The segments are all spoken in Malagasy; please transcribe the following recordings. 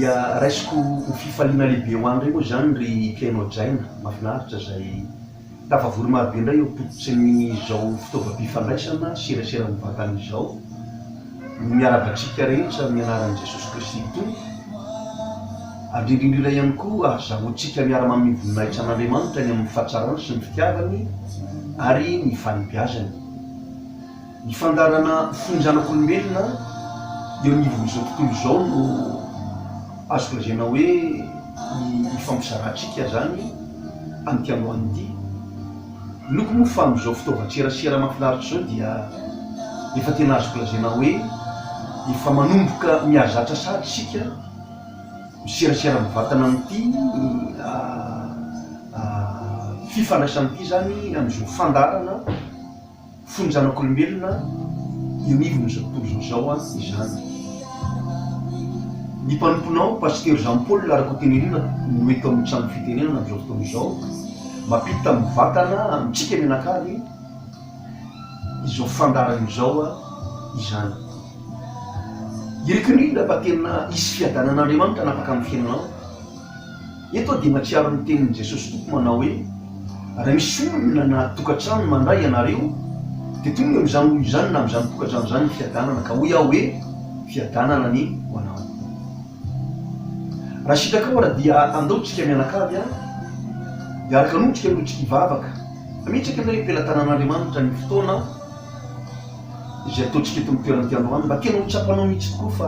dia raisiko ho fifaliana lehibe ho any rey moa zany ry piano jaina mahafinaritra zay tafavory marobe indray eo pototry ny zao fitaovam-pifandraisana serasera mivantana izao miaravatsika rehetra amin'ny anaran'i Jesosy Kristy tompo indrindrindrindra ihany koa azahoantsika miara-mamino voninahitra an'Andriamanitra ny amin'ny fahatsarany sy ny fitiavany ary ny fanabeazany. Ny fandarana fonjanak'olombelona eo anivon'izao tontolo izao no azoko lazaina hoe ny fampizarantsika zany amin'ity androany ity. Loko moa fa amin'izao fitaovan-tserasera mahafinaritra zao dia efa tena azoko lazaina hoe efa manomboka mihazatra sady sika miserasera mivantana amin'ity fifandraisan'ity zany amin'izao fandarana fonjanak'olombelona eo anivon'izao tontolo zao izany. Ny mpanomponao pasteur Jean Paul araka ho tenenina no eto amin'ny trano fitenenana amin'izao fotoana izao mampita mivantana amintsika mianakavy izao fandarana izao izany. Ireko indrindra mba tena hisy fiadanan'Andriamanitra napaka amin'ny fiainanao. Eto dia mahatsiaro ny tenin'i Jesosy tompo manao hoe raha misy olona na tokantrano mandray ianareo dia tonga amin'izany olo izany na amin'izany tokantrano izany ny fiadanana ka hoy aho hoe fiadanana ny ho anao. Raha sitraka ao raha dia andaotsika mianakavy dia araka anotsika alotsika hivavaka ametsaka indray ampelantanan'Andriamanitra ny fotoana izay ataontsika eto amin'ny toerana ty androany mba tena ho tsapanao mihitsy tokoa fa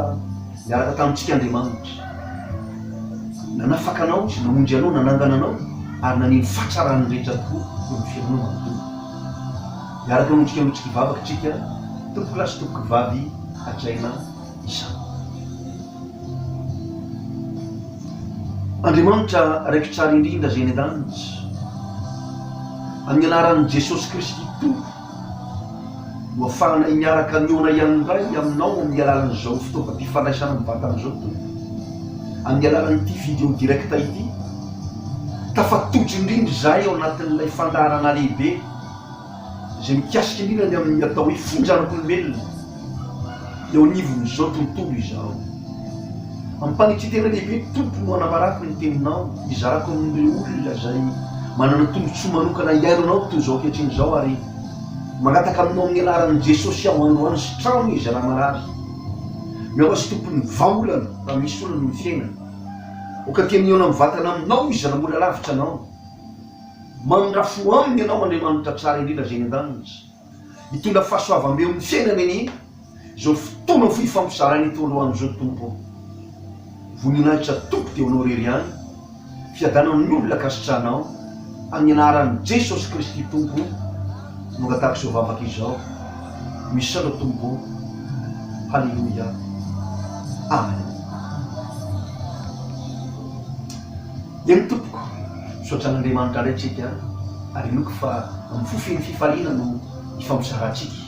niaraka tamintsika Andriamanitra nanafakanao sy namonjy anao nanangananao ary naneno fahatsarany rehetra tokoa eo amin'ny fiainanao manontolo. Miaraka anotsika alotsika hivavaka tsika tompoko lasy tompoko vavy ajaina izany. Andriamanitra raiky tsara indrindra zay ny an-danitra amin'ny anaran'i Jesosy Kristy tompo no ahafahana miaraka miona ihany ray aminao amin'ny alalan'izao fitaovam-pifandraisana mivantana izao tompo amin'ny alalan'ity vidéo directa ity tafatotry indrindra zay ao anatin'ilay fandarana lehibe zay mikasika indrindra ny amin'ny atao hoe fonjanak'olombelona eo anivon'izao tontolo izao. Ampanitsy tena lehibe tompo no anabarako ny teninao izarako amin'ireo olona zay manana tombotsoa manokana iainanao toy izao ankehitriny izao ary magnataka aminao amin'ny anaran'i Jesosy aho androany sy trano izy raha marary miao azy tompony vaolana raha misy olana ny fiainana oka tianiona mivantana aminao izy raha mbola lavitra anao mandrafo aminy ianao Andriamanitra tsara indrindra zay ny an-danitra hitondra fahasoavana eo amin'ny fiainana eny izao fotoana fifampizaran'ny tolohan'izao tompo voninahitra tompo teo anao rery ihany fiadanan'ny olona kasitranao amin'ny anaran'i Jesosy Kristy tompo no angatahako izao vavaka izao misy sala tompo. Halleluja, amen. Eny tompoko misaotran'Andriamanitra indray tsika ary noko fa amin'ny fofeny fifaliana no ifampizarantsika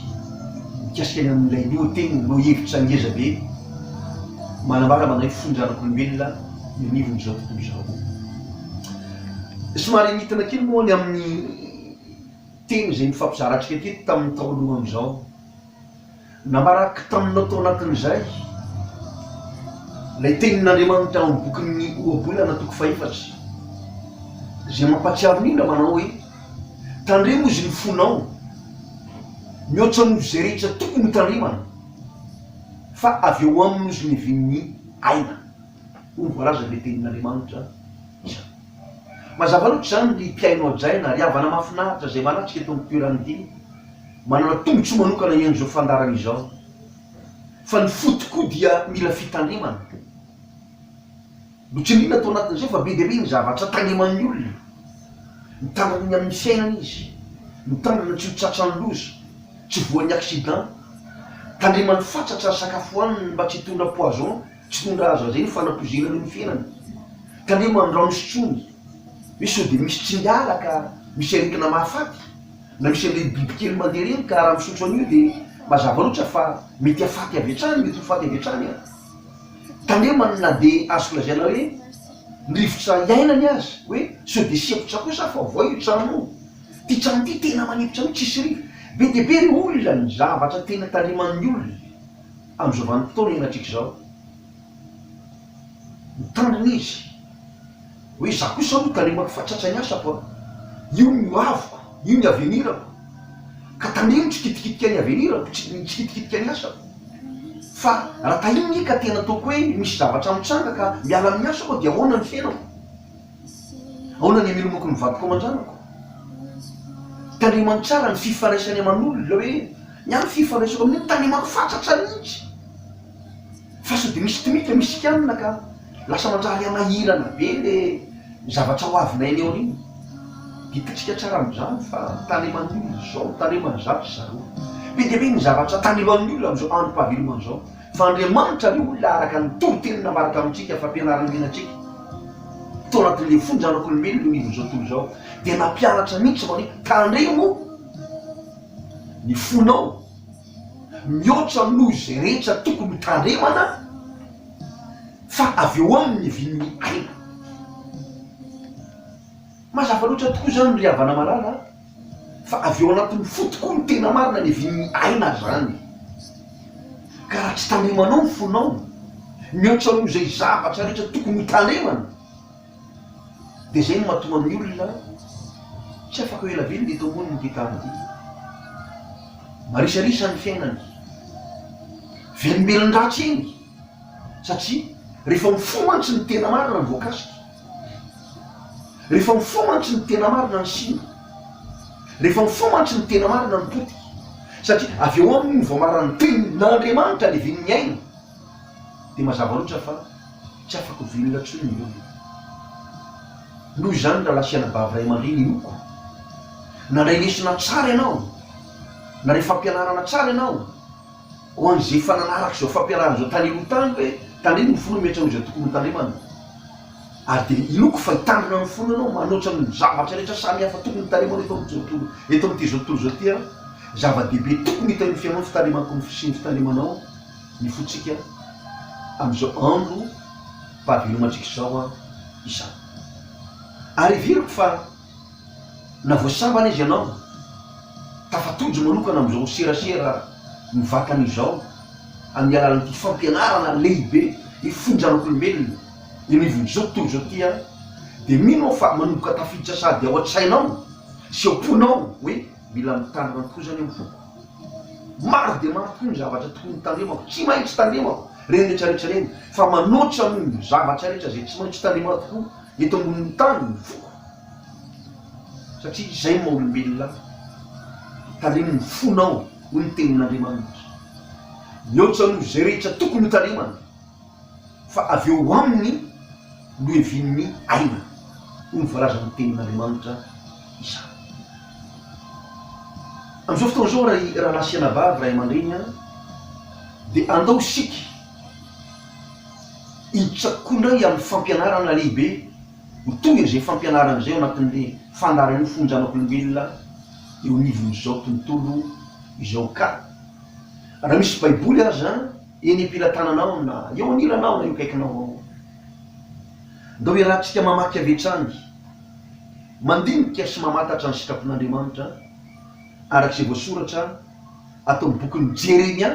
mikasika any amin'ilay lohateny no hevitra ngeza be manambara manao hoe fonjanak'olombelona eo anivon'izao tontolo izao. Somary nitana kely moa ny amin'ny teny zay nifampizarantsika teto tamin'ny tao alohan'izao nambaraka taminao tao anatin'izay lay tenin'Andriamanitra amin'ny bokin'ny ohabolana toko fahefatry zay mampatsiaro indrindra manao hoe tandremo izy ny fonao mihoatra noho zay rehetra tokony hotandremana fa avy eo aminy izy ny vin'ny aina ho voalaza le tenin'Andriamanitra izany. Mazava loatra zany ny mpiaino ajaina ary havana mahafinaritra zay manatrika eto amin'ny toeran'ity manana tombotsoa manokana ian'izao fandarana izao fa ny fo tokoa dia mila fitandremana lotsindrina atao anatin'izay fa be dia be ny zavatra tandreman'ny olona mitandrany amin'ny fiainana izy mitandrana tsy ho tratrany loza tsy voan'ny accident tandremany fatratra ny sakafo hoaniny mba tsy hitondra poison tsy hitondra azo azay ny fanampozenany ny fiainana tandremany rano sotrony hoe sao dia misy tsy miala ka misy aretina mahafaty na misy an'ilay bibikely mandeha reny ka raha misotro an'io dia mazava loatra fa mety hafaty avy hatrany mety ho faty avy hatrany tandremany na dia azoko lazaina hoe nirivotra iainany azy hoe sao dia siapotra kosa fa voa io trano ty trano ty tena manipitra an'io tsisy rivo be dia be ry olona ny zavatra tena tandreman'ny olona amin'izao vanim-potoana iainatsika izao. mitandrina izy hoe za kosa no tanemako fatratrany asako io no avoko io ny avenirako ka taneno tsikitikitika ny avenirako tsikitikitika ny asako fa raha tainy ka tena ataoko hoe misy zavatra mitsanga ka miala amin'ny asako dia ahoana ny fiainako, ahoana ny amelomako ny vadiko aman-dranako. Tanemany tsara ny fifandraisany aman'olona hoe ny any fifandraisako amin'ny tanemako fatratra mihitsy fa so dia misy tomika misy kianina ka lasa mandrary amahirana be le zavatra ho avinay ny eo an'iny. Ditatsika tsara amin'izany fa taneman'ny olona zao tanemany zavatra zareo be dia be ny zavatra taneman'ny olona amin'izao androm-pahaveloman'izao fa Andriamanitra ny olona araka ny toro-tenina maraka amintsika fampianarana menantsika tao anatin'le fonjanak'olombelona nivon'izao tontolo izao dia nampianatra mihitsy mani tandremo ny fonao mihoatra noho izay rehetra tokony tandremana fa avy eo amin'ny vin'ny aina. Mazava loatra tokoa zany ry havana malala fa avy eo anatin'ny fotokoa ny tena marina ny vin'ny aina zany ka raha tsy tandremanao ny fonao mihoatra noho izay zavatra rehetra tokony tandremana dia zay no mahatonga amin'ny olona tsy afaka ho ela velona eto amboniny ty tany ty, marisarisa ny fiainany velombelon-dratsy eny satria rehefa mifomantsy ny tena marina ny voakasika, rehefa mifomantsy ny tena marina ny sina, rehefa mifomantsy ny tena marina ny potika satria avy eo aminy vao marina ny tenin'Andriamanitra ny vin'ny aina dia mazava loatra fa tsy afaka ho velona tsony ny olona. Noho izany raha lasiana bavy ray aman-dreny inoko nandray lesona tsara ianao na rehefa fampianarana tsara ianao ho an'izay fananaraka izao fampianarana izao tany aloha tany hoe tandreny ny fona mihoatra izay tokony tandremana ary dia inoko fa hitandrina ny fona anao manoatra ny zavatra rehetra samy hafa tokony tandremana eto amin'ity zao tontolo zao tia zava-dehibe tokony hita ny fiainao fitandremanako sy ny fitandremanao ny fotsika amin'izao andro fahavelomantsika izao izany. Ary viriko fa na voasambana izy ianao tafatojo manokana amin'izao serasera mivatana izao amin'ny alalan'ity fampianarana lehibe ifonjanak'olombelona inivon'izao tontolo zao tia dia mino fa manomboka tafiditra sady ao an-tsainao sy amponao hoe mila mitandrina tokoa zany amin'ny foko. Maro dia maro tokoa ny zavatra tokony tandremako tsy maintsy tandremako reny rehetrarehetra reny fa manoatra ny zavatra rehetra zay tsy maintsy tandremana tokoa eto ambonin'ny tany ny foko satria izay maha olombelona tandremo ny fonao ho ny tenin'Andriamanitra mihoatra noho izay rehetra tokony ho tandremana fa avy eo aminy no hevin'ny aina ho ny voalazan'ny tenin'Andriamanitra izany. Amin'izao fotoana izao raha lasiana vavy ray aman-dreny dia andao sika hiditra-koindray amin'ny fampianarana lehibe ho tonga izay fampianarana izay ao anatin'le fandaran'ny fonjanak'olombelona eo anivon'izao tontolo izao ka. Raha misy baiboly aza eny am-pilatananao na eo anilanao na eo akaikinao ao ndao hoe rahantsika mamaky avetrany mandinika sy mamatatra ny sikapon'Andriamanitra arak'izay voasoratra atao amin'ny bokin'ny Jeremia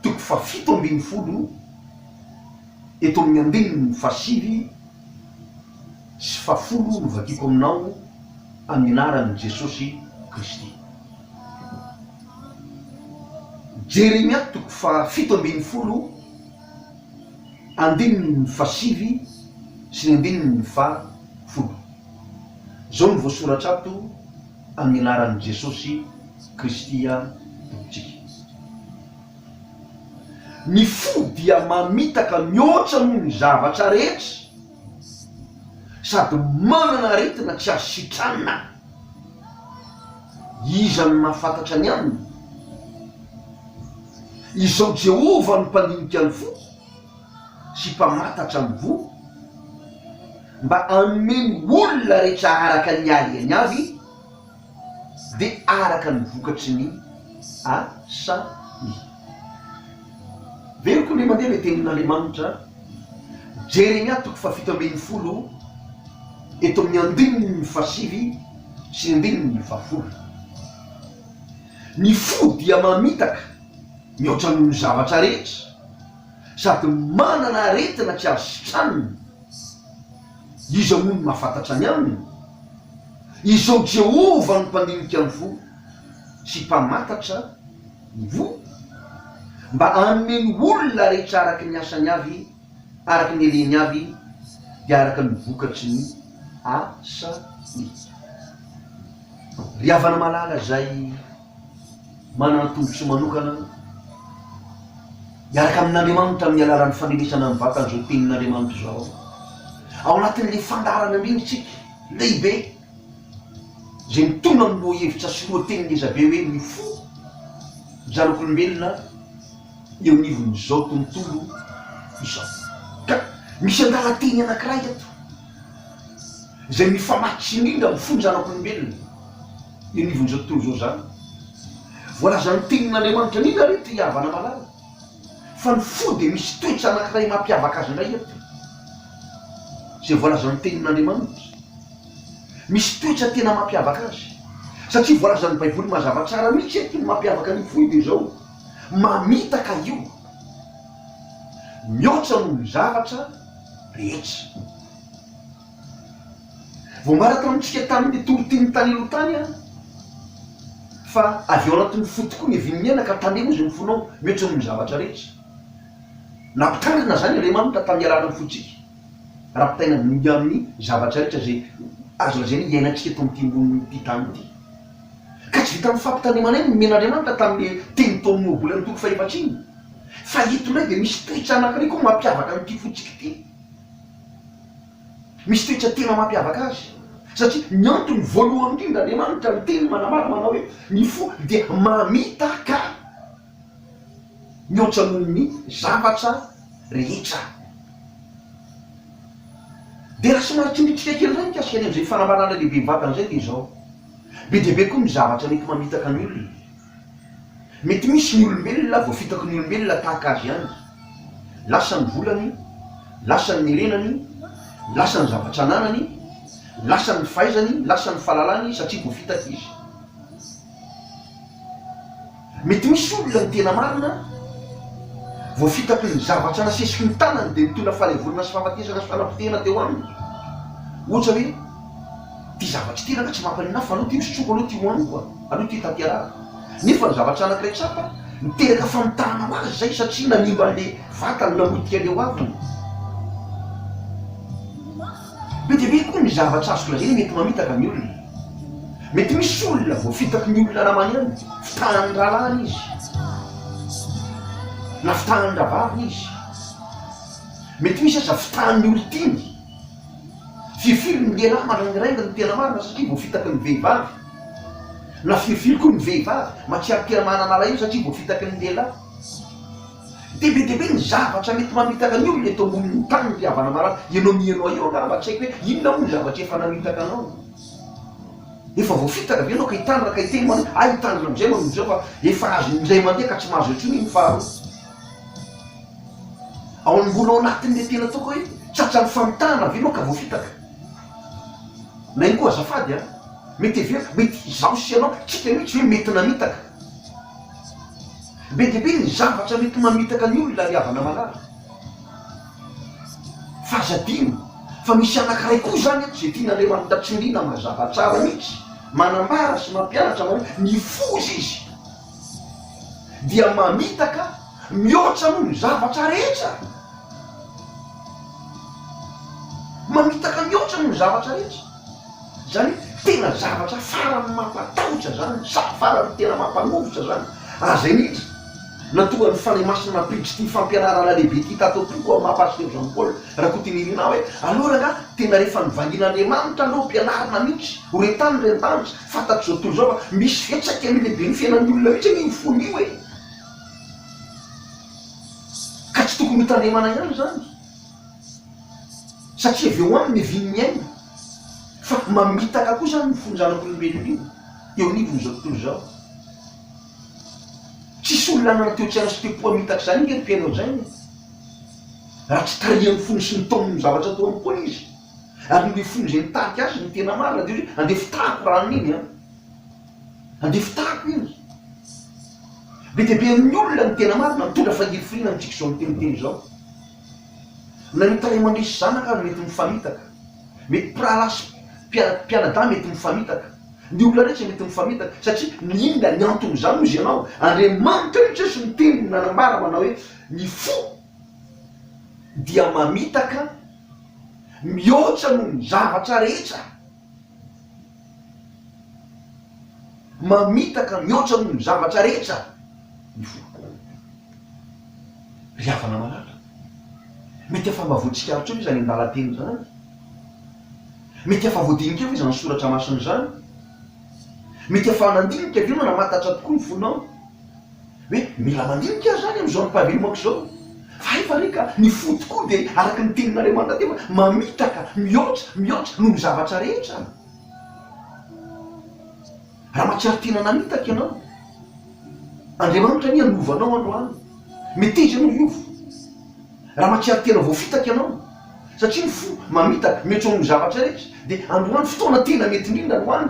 toko fa 17 eto amin'ny 9 sy 10 no vakiko aminao amin'ny anaran'i Jesosy Kristy. Jeremia toko fa 17 andininy 7 sy ny andininy 10 zao no voasoratra ato amin'ny anaran'i Jesosy Kristy tompontsika. Ny fo dia mamitaka mihoatra noho ny zavatra rehetra sady manana aretina tsy azo sitranina. Iza no mahafantatra ny aminy? Izao Jehova no mpandinika ny fo sy mpamatatra ny vo mba hanome ny olona rehetra araka ny aliany avy dia araka ny vokatry ny asany. Veriko le mandeha le tenin'Andriamanitra Jeremia toko fa 17 eto amin'ny 9 sy ny 10. Ny fo dia mamitaka mihoatra noho ny zavatra rehetra sady manana aretina tsy azo sitrany izy amono mahafantatra any aminy izao Jehova ny mpandinika ny fo sy mpamantatra ny vo mba ameny olona rehetra araky ny asany avy araky ny eleny avy dia araky ny vokatry ny asany. Ry havana malala zay manana tombotso manokana miaraka amin'Andriamanitra amin'ny alalan'ny faneresana ny vatany zao tenin'Andriamanitra zao ao anatin'le fandarana indrinitsika lehibe zay mitona amin'ny lohahevitra sy lohateny ngezabe hoe ny fo zanak'olombelona eo anivon'izao tontolo izao. Ka misy andalateny anankiray eto zay mifamatsy indrindra ny fo zanak'olombelona eo anivon'izao tontolo zao zany. Voalaza ny tenin'Andriamanitra indrindra reto i havana malala fa ny fo dia misy toetra anankiray mampiavaka azy indray eto zay voalaza ny tenin'Andriamanitra. Misy toetra tena mampiavaka azy satria voalaza ny baiboly mazava tsara mihitsy eto ny mampiavaka ny fo dia zao mamitaka io mihoatra noho ny zavatra rehetra. Voambaratra amintsika tamin'ny toroteny tany aloha tany a fa avy ao anatin'ny fo tokoa ny vimiana ka tandemo izy ny fonao mihoatra noho ny zavatra rehetra. Nampitandrina zany Andriamanitra tamin'ny alalan'ny fotsika rapitaina ny amin'ny zavatra rehetra zay azo lazaina iainantsika eto amin'ity ambony tany ity. Ka tsy vita mifampitandremana eny men'Andriamanitra tamin'le teny tao amin'ny ohabolany toko fahefatriny fa eto indray dia misy toetra anankiray koa mampiavaka an'ity fotsika ity. Misy toetra tena mampiavaka azy satria ny antony voalohany indrindra Andriamanitra ny teny manamara manao hoe ny fo dia mamitaka mihoatra noho ny zavatra rehetra. Dia raha somary tsindritsika kely zay mikasika any amin'izay fanambarana lehibe vatana zay dia zao be dia be koa ny zavatra mety mamitaka ny olona. Mety misy ny olombelona voafitaka ny olombelona tahaka azy ihany, lasa ny volany, lasa ny herenany, lasa ny zavatra ananany, lasa ny fahaizany, lasa ny fahalalany satria voafitaka izy. Mety misy olona ny tena marina voafitaka ny zavatra nasesiky ny tanany dia mitondra fahalevolana sy fahafatesana sy fanapotena teo aminy. Ohatra hoe ty zavatra ty raha tsy mampanina fa aloha ty misotsoko aloha ty hoaniko aloha ty tanteraka nefa ny zavatra anankiray tsapa miteraka famitahana ho azy zay satria nanimba an'le vatany namotika leo aviny. Be dia be koa ny zavatra azoko lazaina mety mamitaka ny olona. Mety misy olona voafitaka ny olona namany ihany fitahany ralany izy na fitahany ravaviny izy. Mety misy aza fitahany olotiny firifily ny lehilahy marangirainga ny tena marina satria voafitaka ny vehivavy na firifily koa ny vehivavy matsiary tena mananala io satria voafitaka ny lehilahy. Dia be ny zavatra mety mamitaka ny olona eto ambony tany ny havana marana ianao mianao io angamba tsy haiko hoe inona moa ny zavatra efa namitaka anao. Efa voafitaka ve anao ka hitandra ka hiteny manao hitandrina amizay manao amizao fa efa azo indray mandeha ka tsy mahazo otriny ny faharoa. Ao ambola ao anatin'le tena ataoko hoe tsatrany famitahana ve anao ka voafitaka. Na iny koa azafady a mety everiko mety zaho sy anao tsika mihitsy hoe mety namitaka. Be dia be ny zavatra mety mamitaka ny olona ry havana malala. Fahazadino fa misy anankiray koa zany eto zay tian'Andriamanitra tsindriana mazava tsara mihitsy manambara sy mampianatra manao ny fozy izy dia mamitaka mihoatra noho ny zavatra rehetra. Mamitaka mihoatra noho ny zavatra rehetra zany tena zavatra farany mampatahotra zany farany tena mampanovotra zany. Zay mihitsy natonga ny fanahy masina napiditry ty fampianarana lehibe ty tato toko mahapasika Jean Paul raha koa tinirina hoe alora nga tena rehefa nivangin'Andriamanitra anao mpianarana mihitsy horetany rentanitra fantatry zao tontolo zao fa misy fiatraika amin'ny lehibe ny fiainan'ny olona mihitsy ny fonio e ka tsy tokony hitandremana ihany zany satria avy eo aminy vin'ny aina fa mamitaka koa zany ny fonjanak'olombelona io eo anivon'izao tontolo zao. Tsisy olona nanateo-tsaina sy te-po mitaka zany inge ny mpiainao zany raha tsy tarihan'ny fony sy ny taon'ny zavatra atao ampoana izy ary nle fony zay nitaky azy ny tena marina dia hoe andeha fitahako rahan'iny a andeha fitahako iny. be dia be amin'ny olona ny tena marina mitondra fahirifirina amintsika zao miteniteny zao na nitaray mandresy zanaka mety mifamitaka mety piralasy mpianadahy mety mifamitaka ny olona rehetra mety mifamitaka satria ninona ny antony zany ozy ianao Andriamanitra Jesosy miteny nanambara manao hoe ny fo dia mamitaka mihoatra noho ny zavatra rehetra mamitaka mihoatra noho ny zavatra rehetra ny fo ry havana malala mety efa mba voatsikaritra eo izy any an-dalateny zany mety efa voadinika eo izy any soratra masiny zany mety efa nandinika avy io na namantatra tokoa ny fonao hoe mila mandinika zany am'izao ny mpahavelomako zao fa efa reka ny fo tokoa dia araky ny tenin'Andriamanitra teo mamitaka mihoatra noho ny zavatra rehetra raha mahatsiary tena namitaka ianao Andriamanitra ny anovanao androany meteza no iova raha mahatsiary tena voafitaka ianao satria ny fo mamitaka mihoatra noho ny zavatra rehetra dia androany fotoana tena mety indrindra androany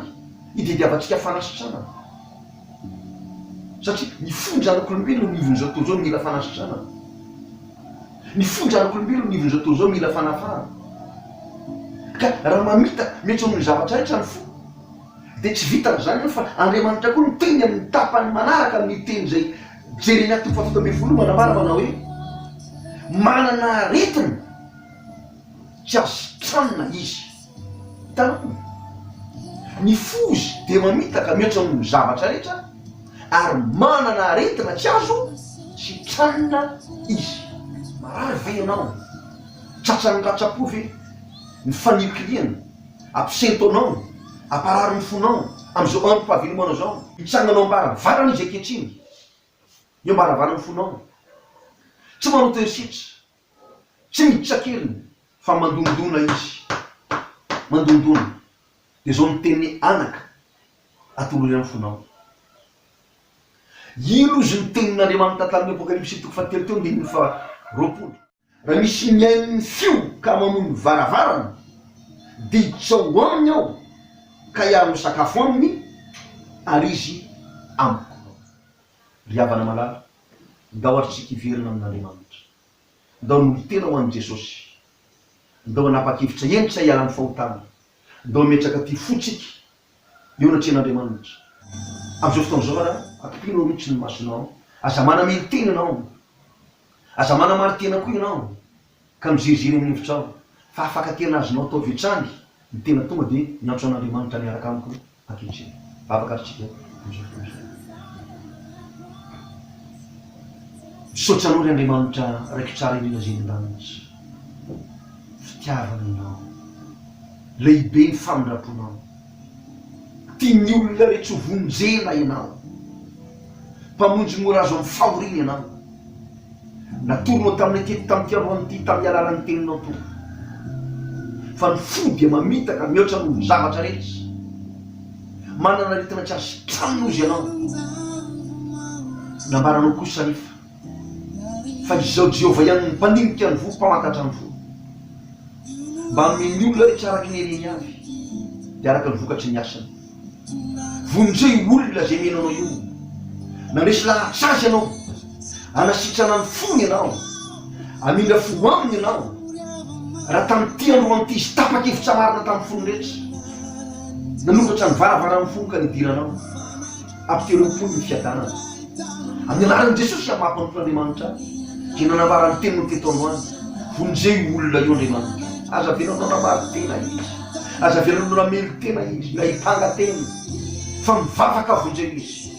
idediavantsika fanasitrana satria ny fon-dranak'olombelona nivon'izao toa zao mila fanasitrana ny fon-dranak'olombelona nivon'izao toa zao mila fanafana ka raha mamitaka mihoatra noho ny zavatra rehetra ny fo dia tsy vitaka zany fa Andriamanitra koa miteny amin'ny tapany manaraka amin'ny teny zay Jeremia 17:10 manambara manao hoe manana aretina tsy azo sitrana izy tanao ny fozy dia mamitaka mihoatra noho ny zavatra rehetra ary manana aretina tsy azo sitrana izy marary ve ianao tratran'ny ratsa-po ve ny fanikiliana ampisento anao aparary ny fonao am'izao ampy-pahavelomanao zao hitsanganao ambaravarana izy ankehitriny io ambaravarana ny fonao tsy manao terisitra tsy miditra-keliny fa mandondona izy mandondona dia zao ny teniny anaka atolory amin'ny fonao ino izy ny tenin'Andriamanitra tamin'ny Apokalipsy 7 teo ny 20 raha misy miain'ny fio ka mamono varavarana dia hitsao aminy ao ka iaro misakafo aminy ary izy amiko ry havana malala ndao aritsika iverina amin'Andriamanitra ndao nolotena ho an'i Jesosy ndao anapa-kevitra endritra hiala amin'ny fahotana ndao metraka ty fotsika eo anatrehan'Andriamanitra am'izao fotoana zao raha akipino mihitsy ny masonao aza manamely tena ianao aza manamary tena koa ianao ka mijery amin'ny hevitrao fa afaka tena azonao atao vetrany ny tena tonga dia miantso an'Andriamanitra miaraka amiko ankehitriny afaka aritsika am'izao fotoana zao misaotra anao ry Andriamanitra raiky tsara indrindra zay ny-danitra fitiavana ianao lehibe ny famindraponao tiany olona rehetra vonjena ianao mpamonjy mora azo amin'ny fahoriana ianao natoronao tamin'ny atety tamin'ity androanyity tamin'ny alalan'ny teninao to fa ny fo dia mamitaka mihoatra noho ny zavatra rehetra manana aretina tsy azo sitrana izy ianao nambaranao kosa nefa fa izao Jehova ihany ny mpaninika ny fo mpamantatra ny fo mba amin'ny olona rehetra araky ny hereny avy dia araka ny vokatry ny asany vonjeo olona zay menanao io nanesy lahatsazy ianao anasitrana ny fony ianao amindra fo aminy ianao raha tamin'ity androanyity izy tapa-kevitra marina tamin'ny fony rehetra nanokatra ny varavara amin'ny fony ka nidiranao ampitereo-pony ny fiadanana amin'ny anaran'i Jesosy amampampon'Andriamanitra dia nanambara ny teniny teto androany vonjeo olona io Andriamanitra aza velanao namary tena izy aza velanao namely tena izy na hipanga tena fa mivavaka vonjeo izy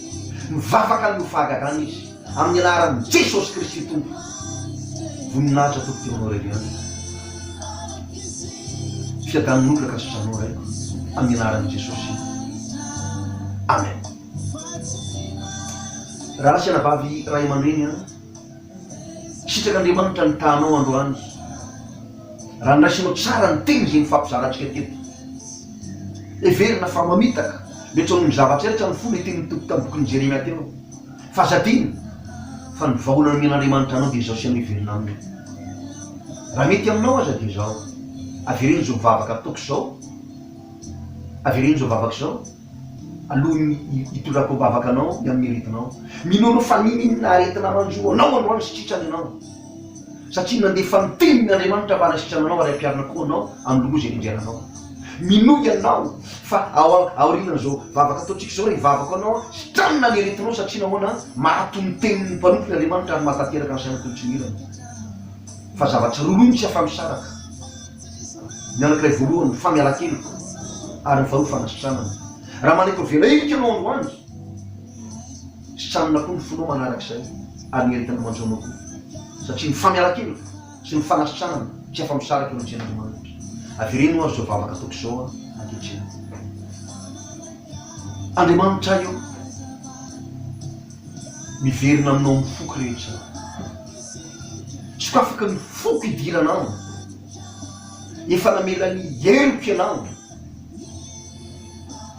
mivavaka ny fahagagana izy amin'ny anaran'i Jesosy Kristy tompo voninahitra tokoteonao reriany fiadanan'olona ka sotranao ray amin'ny anaran'i Jesosy amen raha lasa anavavy ray aman-dreny a sitrak'Andriamanitra ny tanao androany raha niraisinao tsara ny teny zay nifampizaratsika teto everina fa mamitaka mihoatra noho ny zavatra rehetra ny fo le teny mitoko tamin'ny bokin'ny Jeremia teo fa zadina fa ny vahoana men'Andriamanitra anao dia zao sy everina aminy raha mety aminao aza dia zao avereny zao vavaka ataoko zao avereny zao vavaka zao alohan'ny hitondrako bavaka anao ny amin'ny aretinao minono faninina aretina manjo anao androany sitritrany anao satria nandefa miteniny Andriamanitra mba hanasitrana anao ary ampiarina koa anao amin'ny loza indriananao minoy anao fa aorinan zao vavaka ataotsika zao re vavaka anao sitranina ny aretinao satria nahoana mahatony teniny mpanompony Andriamanitra ary mahatateraka ny sainatolotsinirana fa zavatra lolony tsy afamisaraka ny anakiray voalohany famialan-keloka ary ny faharoa fanasitranana raha manaiky rovela erika anao androany sitranina koa ny fonao manarak'izay ary ny aretina manjonao koa satria ny famialan-keloka sy ny fanasitranana tsy afamisaraka eo antsen'Andriamanitra avereno azy zao vavaka ataoko zao ankehitriny Andriamanitra io miverina aminao mifoko rehetra tsy ko afaka mifoko idiranao efa namela ny eloko ianao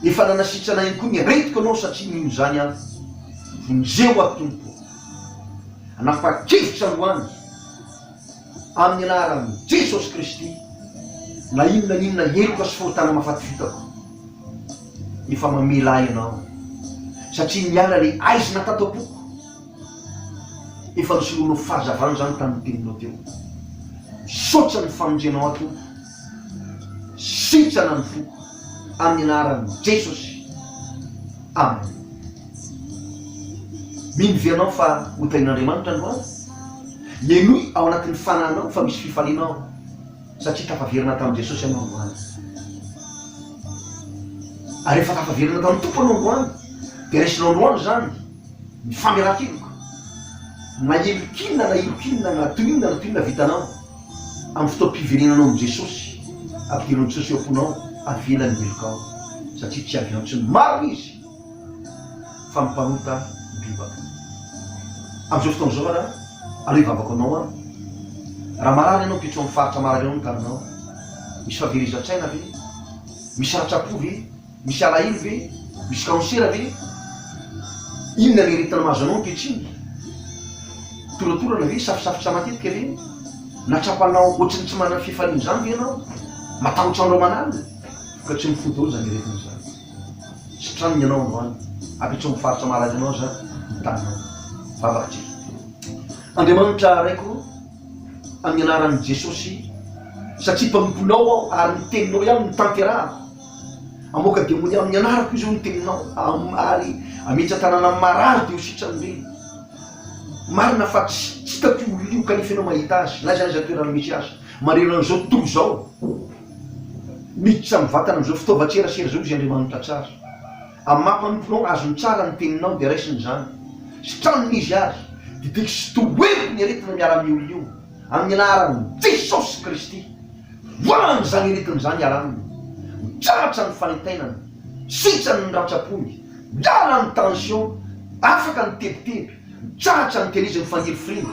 efa nanasitrana ihany koa ny aretiko anao satria mino zany aho vonjeo atompo anapa-kevitra androany amin'ny anarany Jesosy Kristy na inona eloko sy fahotana mahafatifitako efa mamela ahy ianao satria miala le aizina tatapoko efa nisoloanao fahazavana zany tamin'ny teninao teo misaotra ny famonjenao ato sitrana ny foko amin'ny anarany Jesosy amen minovy anao fa hotain'Andriamanitra androany ienoy ao anatin'ny fanahinao fa misy fifalianao satria tafaverina tamin'i Jesosy anao androany ary efa tafaverina tamin'ny tompo anao androany dia raisinao androany zany ny famialan-keloka na elokinina na elokinina na toinina vitanao amin'ny fotoam-piverenanao amin'i Jesosy ampidiranao Jesosy eo amponao avelany elokao satria tsy avinao tsy maro izy fa mipanota bibaka amin'izao fotoana zao raha aloha hivavaka anao a raha marary ianao pitro amin'ny faritra marary anao nytaninao misy faverizan-tsaina ve misy ratsapo ve misy alahelo ve misy kansera ve inona ny aretina mahazo anao ankehitriny toratorana ve safisafotra matetika ve natrapanao ohatrany tsy manana fifaliana zany ve ianao matahotra andreo manalina ka tsy mifoto olo zany aretina zany sitraniny ianao androany apitro amin'ny faritra marary anao zany nytaninao vavaky Andriamanitra raiko amin'ny anaran'i Jesosy satria mpamponao aho ary niteninao ihany mitanteraha amoaka demony amin'ny anarako izy io niteninao ary ametsa tanàna marary dia ho sitrany be marina fa tsy hitako io kanefa ianao mahita azy na zany toerana misy azy marena an'izao tontolo zao miditra amin'ny vatana amin'izao fitaovan-tserasera zao izy Andriamanitra tsara amin'ny mampamponao azony tsara ny teninao dia raisiny zany sitraniny izy azy didiko sy toeko ny aretina miara amin'ny olo io amin'ny anarany Jesosy Kristy voany zany aretiny zany araminy mitratra ny fanentainana sitrany ny ratsapony miala ny tension afaka ny tebiteby mitratra ny teliziny fangelifiriny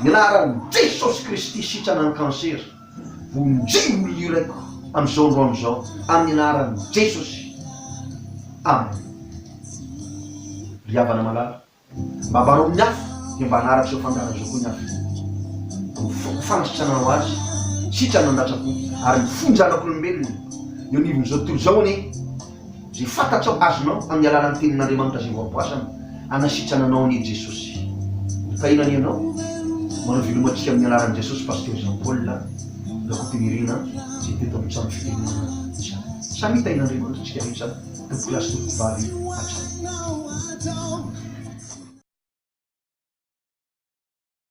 ny anarany Jesosy Kristy sitrana ny kanser vonjeo olo io raiko amin'izao andro amin'izao amin'ny anarany Jesosy amen riavana malala mba mbarao amin'ny hafa dia mba hanaraka zao fandarana zao koa ny hafa fanasitranao azy sitrana ny ratsapony ary mifonjanak'olombelona eo anivon'izao tontolo zao ane zay fantatrao azonao amin'ny alalany tenin'Andriamanitra zay voaboasana anasitrana ny Jesosy tainany ianao manao velomatsika amin'ny anaran'i Jesosy pasteur Jean Paul lakotenirina zay teto amin'ny trano fitenenana samy tain'Andriamanitra tsika rehetra tompolasy tompovavy hatrany